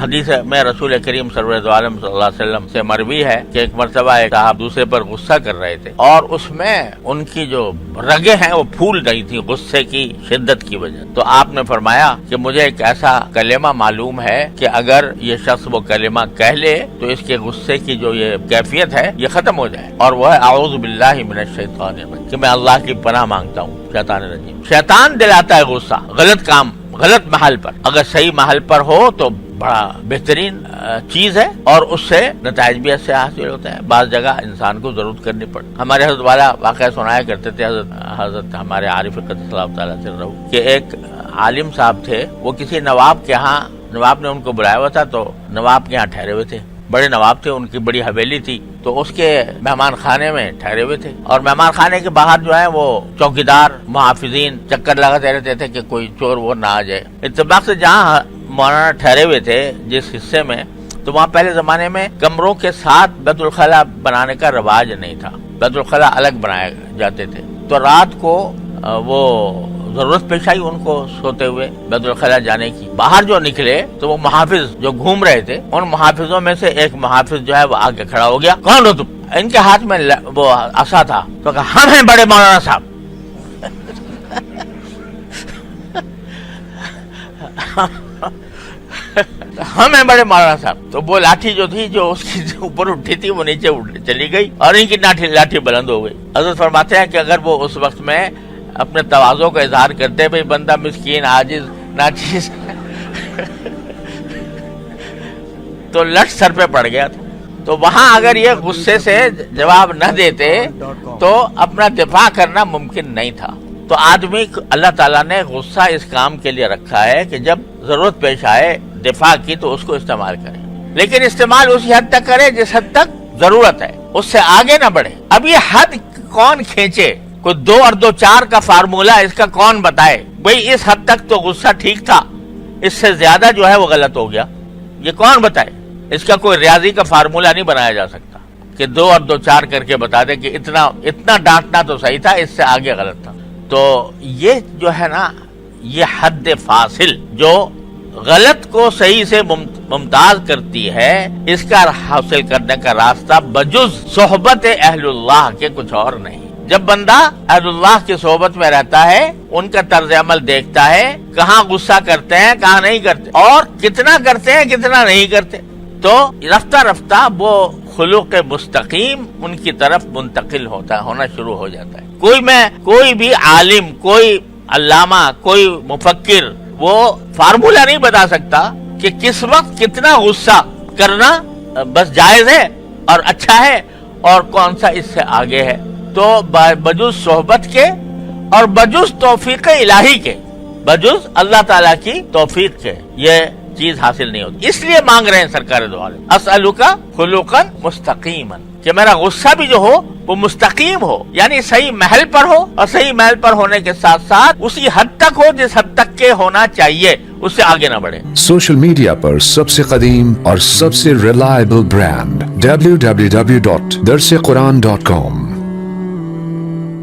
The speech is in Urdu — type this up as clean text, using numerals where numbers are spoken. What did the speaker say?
حدیث میں رسول کریم صلی اللہ علیہ وسلم سے مروی ہے کہ ایک مرتبہ ایک صاحب دوسرے پر غصہ کر رہے تھے اور اس میں ان کی جو رگیں ہیں وہ پھول رہی تھی غصے کی شدت کی وجہ. تو آپ نے فرمایا کہ مجھے ایک ایسا کلمہ معلوم ہے کہ اگر یہ شخص وہ کلمہ کہہ لے تو اس کے غصے کی جو یہ کیفیت ہے یہ ختم ہو جائے, اور وہ ہے اعوذ باللہ من الشیطان الرجیم, کہ میں اللہ کی پناہ مانگتا ہوں شیطان الرجیم. شیطان دلاتا ہے غصہ غلط کام غلط محل پر, اگر صحیح محل پر ہو تو بڑا بہترین چیز ہے اور اس سے نتائج بھی ایسے حاصل ہوتے ہیں. بعض جگہ انسان کو ضرورت کرنی پڑتی. ہمارے حضرت والا واقعہ سنایا کرتے تھے حضرت ہمارے عارف قدس اللہ تعالیٰ سے رہو, کہ ایک عالم صاحب تھے, وہ کسی نواب کے ہاں, نواب نے ان کو بلایا ہوا تھا تو نواب کے ہاں ٹھہرے ہوئے تھے. بڑے نواب تھے, ان کی بڑی حویلی تھی, تو اس کے مہمان خانے میں ٹھہرے ہوئے تھے, اور مہمان خانے کے باہر جو ہے وہ چوکیدار محافظین چکر لگاتے رہتے تھے کہ کوئی چور وہ نہ آ جائے. اتفاق سے جہاں مولانا ٹھہرے ہوئے تھے جس حصے میں, تو وہاں پہلے زمانے میں کمروں کے ساتھ بیت الخلا بنانے کا رواج نہیں تھا, بیت الخلا الگ بنائے جاتے تھے. تو رات کو وہ ضرورت پیش آئی ان کو سوتے ہوئے بیت الخلا جانے کی. باہر جو نکلے تو وہ محافظ جو گھوم رہے تھے, ان محافظوں میں سے ایک محافظ جو ہے وہ آگے کھڑا ہو گیا, کون ہو تم؟ ان کے ہاتھ میں وہ عصا تھا, تو کہا ہم ہیں بڑے مولانا صاحب. ہم ہیں بڑے مولانا صاحب. تو وہ لاٹھی جو تھی جو اس کی اوپر اٹھی تھی وہ نیچے چلی گئی اور ان کی لاٹھی بلند ہو گئی. حضرت فرماتے ہیں کہ اگر وہ اس وقت میں اپنے تواضع کا اظہار کرتے بھئی بندہ مسکین عاجز ناچیز تو لٹ سر پہ پڑ گیا تھا. تو وہاں اگر یہ غصے سے جواب نہ دیتے تو اپنا دفاع کرنا ممکن نہیں تھا. تو آدمی اللہ تعالیٰ نے غصہ اس کام کے لیے رکھا ہے کہ جب ضرورت پیش آئے دفاع کی تو اس کو استعمال کرے, لیکن استعمال اسی حد تک کرے جس حد تک ضرورت ہے, اس سے آگے نہ بڑھے. اب یہ حد کون کھینچے؟ کوئی 2 اور 2 4 کا فارمولہ اس کا کون بتائے بھئی اس حد تک تو غصہ ٹھیک تھا, اس سے زیادہ جو ہے وہ غلط ہو گیا؟ یہ کون بتائے؟ اس کا کوئی ریاضی کا فارمولہ نہیں بنایا جا سکتا کہ 2 اور 2 4 کر کے بتا دے کہ اتنا ڈانٹنا تو صحیح تھا, اس سے آگے غلط تھا. تو یہ جو ہے نا, یہ حد فاصل جو غلط کو صحیح سے ممتاز کرتی ہے, اس کا حاصل کرنے کا راستہ بجز صحبت اہل اللہ کے کچھ اور نہیں. جب بندہ اہل اللہ کی صحبت میں رہتا ہے, ان کا طرز عمل دیکھتا ہے, کہاں غصہ کرتے ہیں کہاں نہیں کرتے, اور کتنا کرتے ہیں کتنا نہیں کرتے, تو رفتہ رفتہ وہ خلق مستقیم ان کی طرف منتقل ہونا شروع ہو جاتا ہے. کوئی بھی عالم, کوئی علامہ, کوئی مفکر وہ فارمولہ نہیں بتا سکتا کہ کس وقت کتنا غصہ کرنا بس جائز ہے اور اچھا ہے اور کون سا اس سے آگے ہے. تو بجز صحبت کے اور بجز توفیق الہی کے, بجز اللہ تعالیٰ کی توفیق کے یہ چیز حاصل نہیں ہوتی. اس لیے مانگ رہے ہیں سرکار دو عالم اسألک خلقا مستقیما, کہ میرا غصہ بھی جو ہو وہ مستقیم ہو, یعنی صحیح محل پر ہو, اور صحیح محل پر ہونے کے ساتھ ساتھ اسی حد تک ہو جس حد تک کے ہونا چاہیے, اس سے آگے نہ بڑھے. سوشل میڈیا پر سب سے قدیم اور سب سے ریلائبل برانڈ www.darsequran.com